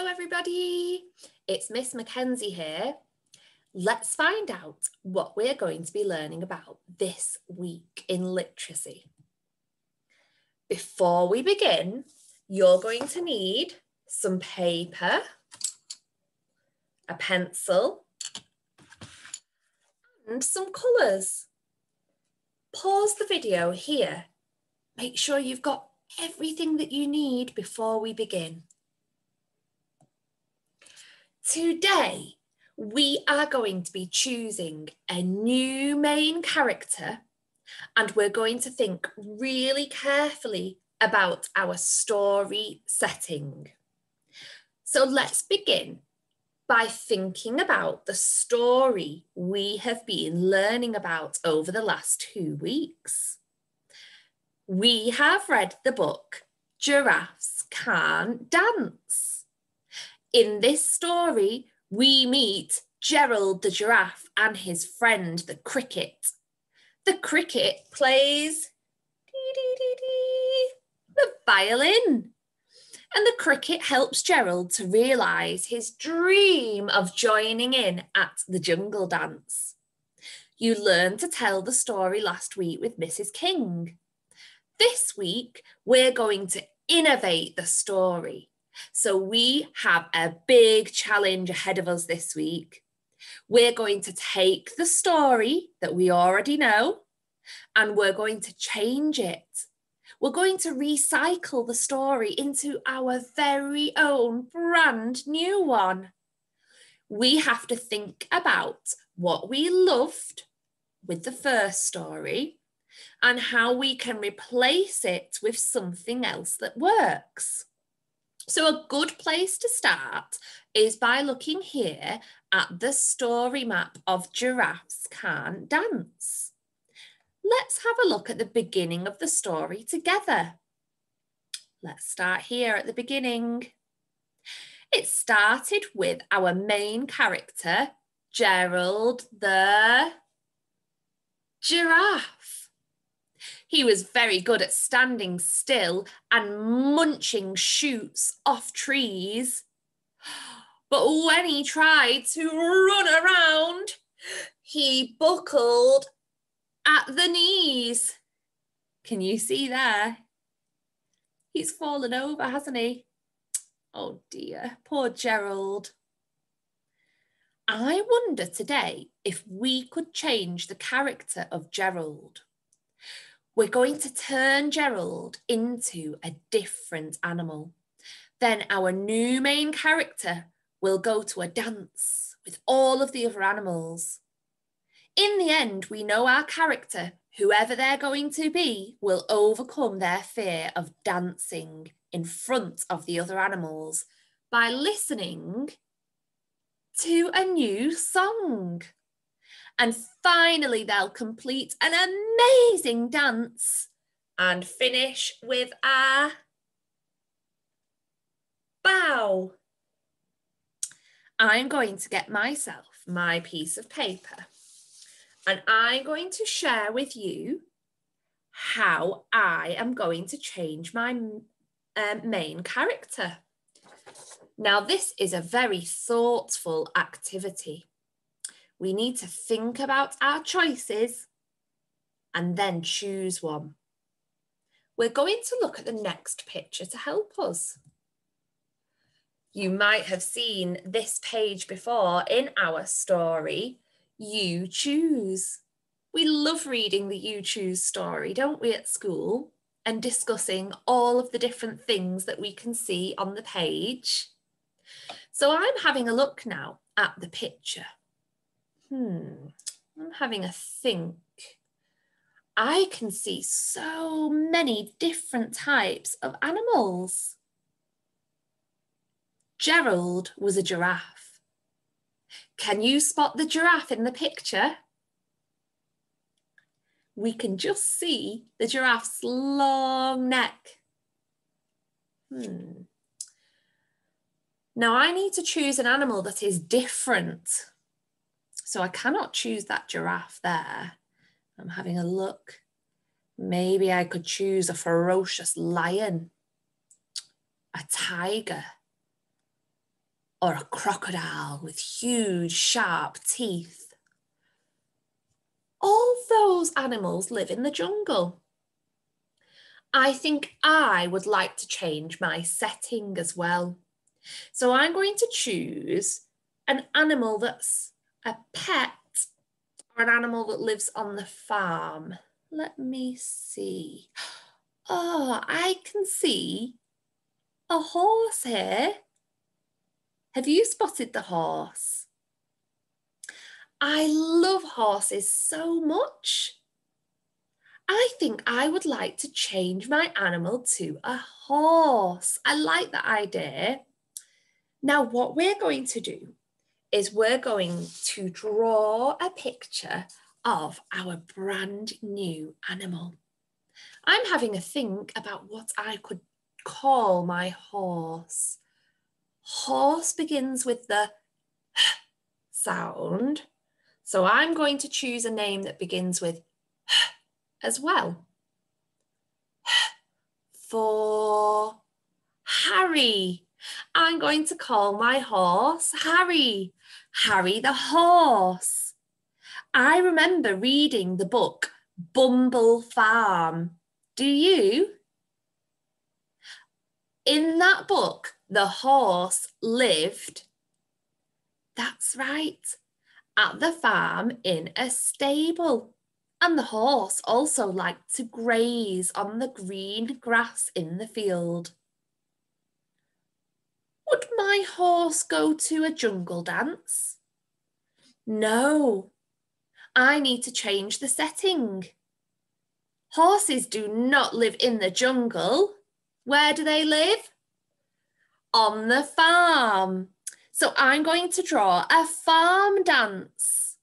everybody. It's Miss Mackenzie here. Let's find out what we're going to be learning about this week in literacy. Before we begin, you're going to need some paper, a pencil, and some colours. Pause the video here. Make sure you've got everything that you need before we begin. Today, we are going to be choosing a new main character, and we're going to think really carefully about our story setting. So let's begin by thinking about the story we have been learning about over the last 2 weeks. We have read the book, Giraffes Can't Dance. In this story, we meet Gerald the giraffe and his friend, the cricket. The cricket plays the violin. And the cricket helps Gerald to realise his dream of joining in at the jungle dance. You learned to tell the story last week with Mrs. King. This week, we're going to innovate the story. So we have a big challenge ahead of us this week. We're going to take the story that we already know and we're going to change it. We're going to recycle the story into our very own brand new one. We have to think about what we loved with the first story and how we can replace it with something else that works. So a good place to start is by looking here at the story map of Giraffes Can't Dance. Let's have a look at the beginning of the story together. Let's start here at the beginning. It started with our main character, Gerald the giraffe. He was very good at standing still and munching shoots off trees. But when he tried to run around, he buckled at the knees. Can you see there? He's fallen over, hasn't he? Oh dear, poor Gerald. I wonder today if we could change the character of Gerald. We're going to turn Gerald into a different animal. Then our new main character will go to a dance with all of the other animals. In the end, we know our character, whoever they're going to be, will overcome their fear of dancing in front of the other animals by listening to a new song. And finally, they'll complete an amazing dance and finish with a bow. I'm going to get myself my piece of paper and I'm going to share with you how I am going to change my main character. Now, this is a very thoughtful activity. We need to think about our choices and then choose one. We're going to look at the next picture to help us. You might have seen this page before in our story, You Choose. We love reading the You Choose story, don't we, at school, and discussing all of the different things that we can see on the page. So I'm having a look now at the picture. I'm having a think. I can see so many different types of animals. Gerald was a giraffe. Can you spot the giraffe in the picture? We can just see the giraffe's long neck. Now I need to choose an animal that is different. So I cannot choose that giraffe there. I'm having a look. Maybe I could choose a ferocious lion, a tiger, or a crocodile with huge, sharp teeth. All those animals live in the jungle. I think I would like to change my setting as well. So I'm going to choose an animal that's a pet or an animal that lives on the farm. Let me see. Oh, I can see a horse here. Have you spotted the horse? I love horses so much. I think I would like to change my animal to a horse. I like that idea. Now, what we're going to do is we're going to draw a picture of our brand new animal. I'm having a think about what I could call my horse. Horse begins with the sound. So I'm going to choose a name that begins with as well. For Harry. I'm going to call my horse Harry. Harry the horse. I remember reading the book Bumble Farm. Do you? In that book, the horse lived, that's right, at the farm in a stable. And the horse also liked to graze on the green grass in the field. Would my horse go to a jungle dance? No, I need to change the setting. Horses do not live in the jungle. Where do they live? On the farm. So I'm going to draw a farm dance.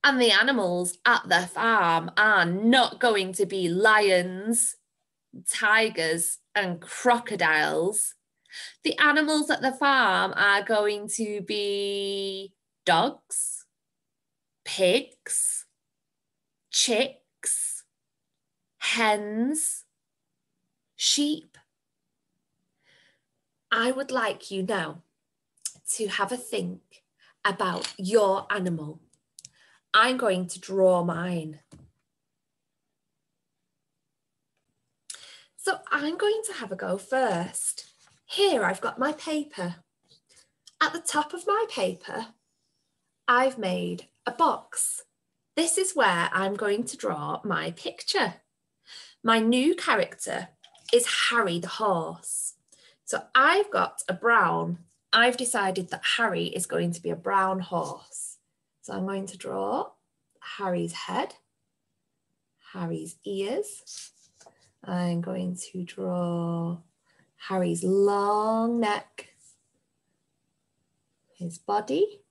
And the animals at the farm are not going to be lions, tigers, and crocodiles. The animals at the farm are going to be dogs, pigs, chicks, hens, sheep. I would like you now to have a think about your animal. I'm going to draw mine. So I'm going to have a go first. Here I've got my paper. At the top of my paper, I've made a box. This is where I'm going to draw my picture. My new character is Harry the horse. So I've got a brown. I've decided that Harry is going to be a brown horse. So I'm going to draw Harry's head, Harry's ears. I'm going to draw Harry's long neck, his body,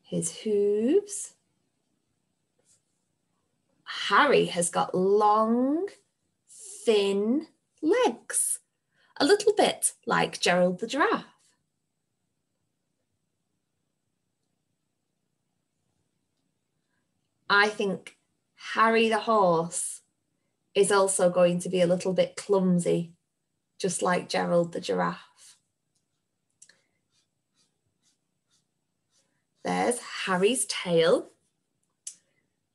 his hooves. Harry has got long, thin legs, a little bit like Gerald the giraffe. I think Harry the horse is also going to be a little bit clumsy, just like Gerald the giraffe. There's Harry's tail.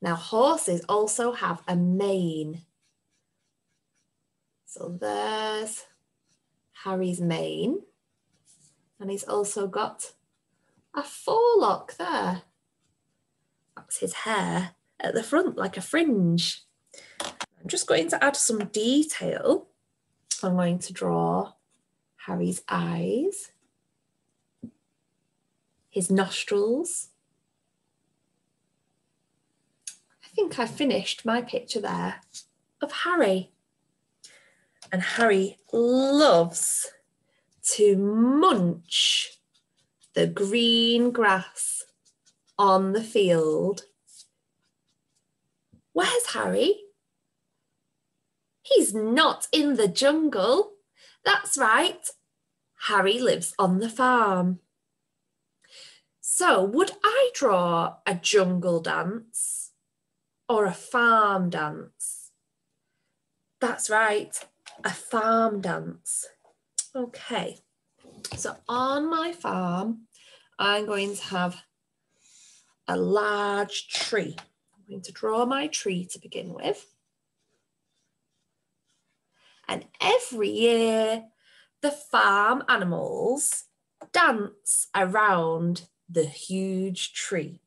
Now horses also have a mane. So there's Harry's mane. And he's also got a forelock there. That's his hair at the front, like a fringe. I'm just going to add some detail. I'm going to draw Harry's eyes, his nostrils. I think I finished my picture there of Harry. And Harry loves to munch the green grass on the field. Where's Harry? He's not in the jungle. That's right. Harry lives on the farm. So would I draw a jungle dance or a farm dance? That's right, a farm dance. Okay, So on my farm, I'm going to have a large tree. I'm going to draw my tree to begin with. And every year, the farm animals dance around the huge tree.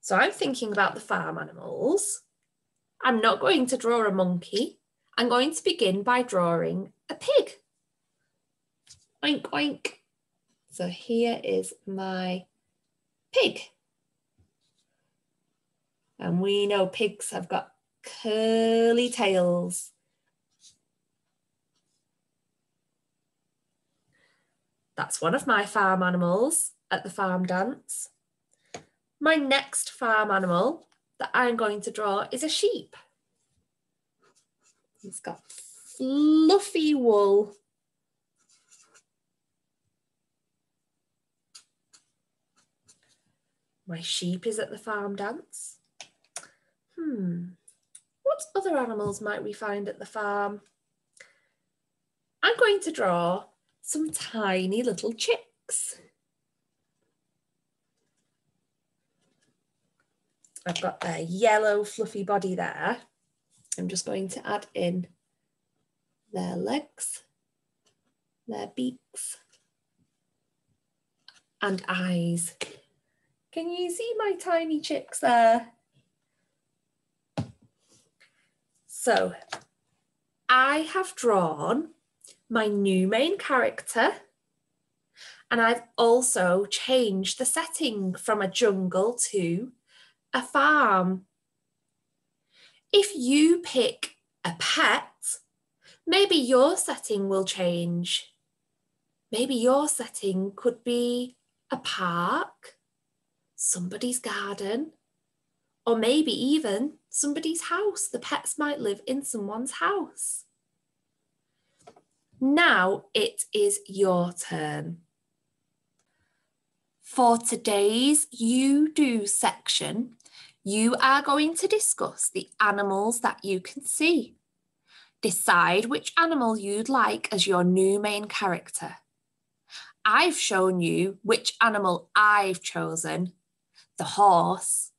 So I'm thinking about the farm animals. I'm not going to draw a monkey. I'm going to begin by drawing a pig. Oink, oink. So here is my pig. And we know pigs have got curly tails. That's one of my farm animals at the farm dance. My next farm animal that I'm going to draw is a sheep. It's got fluffy wool. My sheep is at the farm dance. What other animals might we find at the farm? I'm going to draw some tiny little chicks. I've got their yellow fluffy body there. I'm just going to add in their legs, their beaks, and eyes. Can you see my tiny chicks there? So I have drawn my new main character, and I've also changed the setting from a jungle to a farm. If you pick a pet, maybe your setting will change. Maybe your setting could be a park, somebody's garden, or maybe even somebody's house. The pets might live in someone's house. Now it is your turn. For today's You Do section, you are going to discuss the animals that you can see. Decide which animal you'd like as your new main character. I've shown you which animal I've chosen, the horse,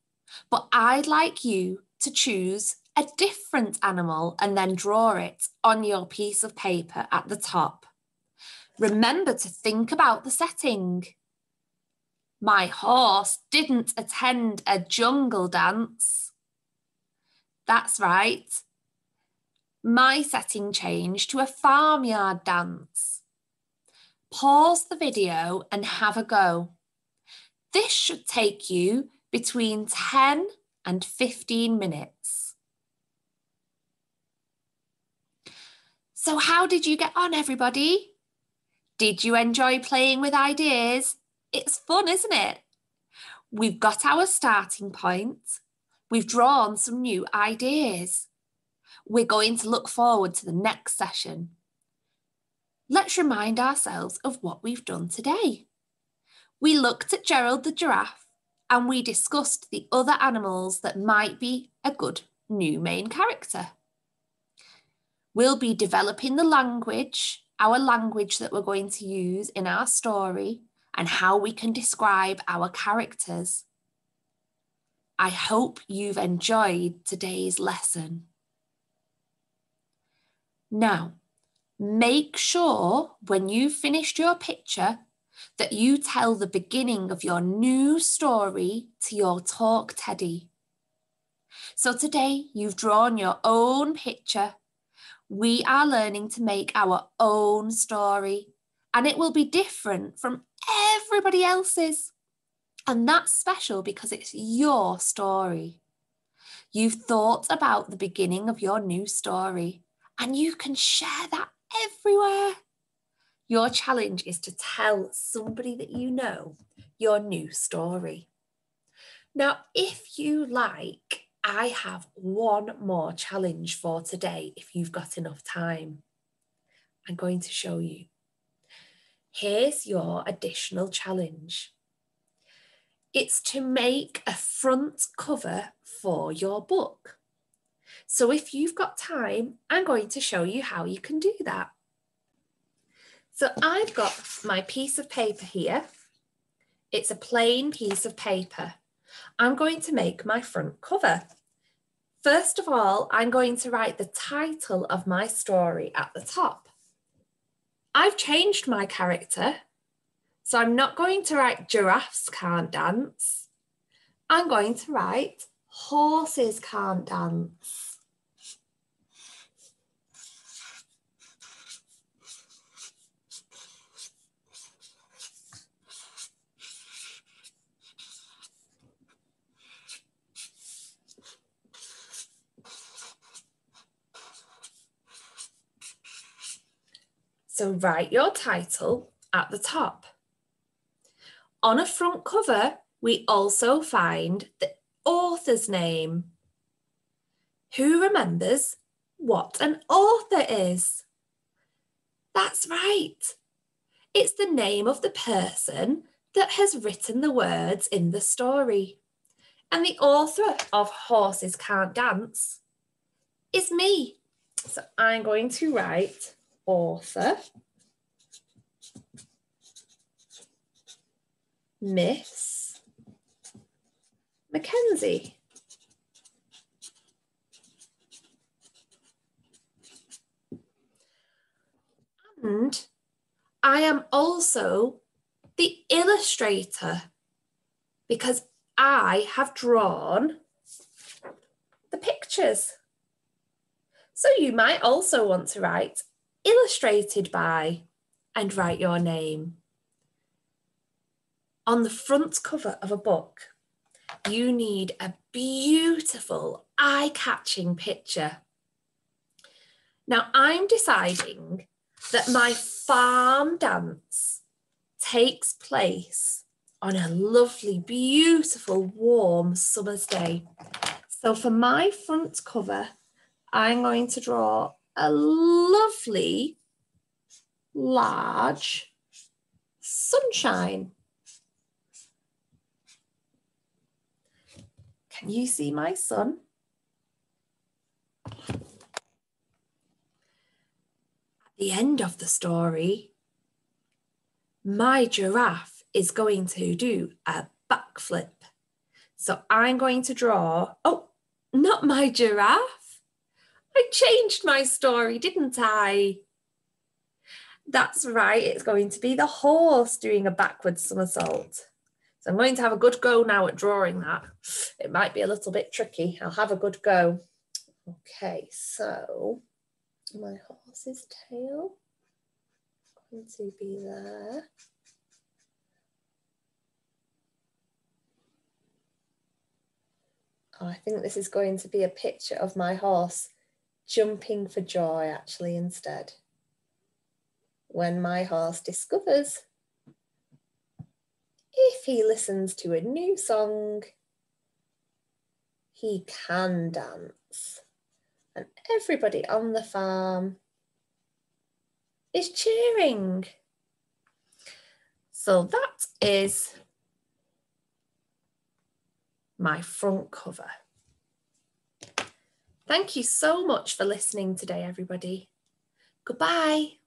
but I'd like you to choose a different animal and then draw it on your piece of paper at the top. Remember to think about the setting. My horse didn't attend a jungle dance. That's right. My setting changed to a farmyard dance. Pause the video and have a go. This should take you between 10 and 15 minutes. So how did you get on, everybody? Did you enjoy playing with ideas? It's fun, isn't it? We've got our starting point. We've drawn some new ideas. We're going to look forward to the next session. Let's remind ourselves of what we've done today. We looked at Gerald the giraffe and we discussed the other animals that might be a good new main character. We'll be developing the language, our language that we're going to use in our story, and how we can describe our characters. I hope you've enjoyed today's lesson. Now, make sure when you've finished your picture that you tell the beginning of your new story to your talk teddy. So today you've drawn your own picture. We are learning to make our own story, and it will be different from everybody else's. And that's special because it's your story. You've thought about the beginning of your new story, and you can share that everywhere. Your challenge is to tell somebody that you know your new story. Now, if you like, I have one more challenge for today if you've got enough time. I'm going to show you. Here's your additional challenge. It's to make a front cover for your book. So if you've got time, I'm going to show you how you can do that. So I've got my piece of paper here. It's a plain piece of paper. I'm going to make my front cover. First of all, I'm going to write the title of my story at the top. I've changed my character, so I'm not going to write Giraffes Can't Dance. I'm going to write Horses Can't Dance. So write your title at the top. On a front cover, we also find the author's name. Who remembers what an author is? That's right. It's the name of the person that has written the words in the story. And the author of Horses Can't Dance is me. So I'm going to write author, Miss Mackenzie. And I am also the illustrator because I have drawn the pictures. So you might also want to write illustrated by and write your name. On the front cover of a book, you need a beautiful, eye-catching picture. Now I'm deciding that my farm dance takes place on a lovely, beautiful, warm summer's day. So for my front cover, I'm going to draw a lovely, large sunshine. Can you see my sun? At the end of the story, my giraffe is going to do a backflip. So I'm going to draw, oh, not my giraffe. I changed my story, didn't I? That's right, it's going to be the horse doing a backwards somersault. So I'm going to have a good go now at drawing that. It might be a little bit tricky. I'll have a good go. Okay, so my horse's tail is going to be there. Oh, I think this is going to be a picture of my horse jumping for joy actually instead. When my horse discovers if he listens to a new song, he can dance. And everybody on the farm is cheering. So that is my front cover. Thank you so much for listening today, everybody. Goodbye.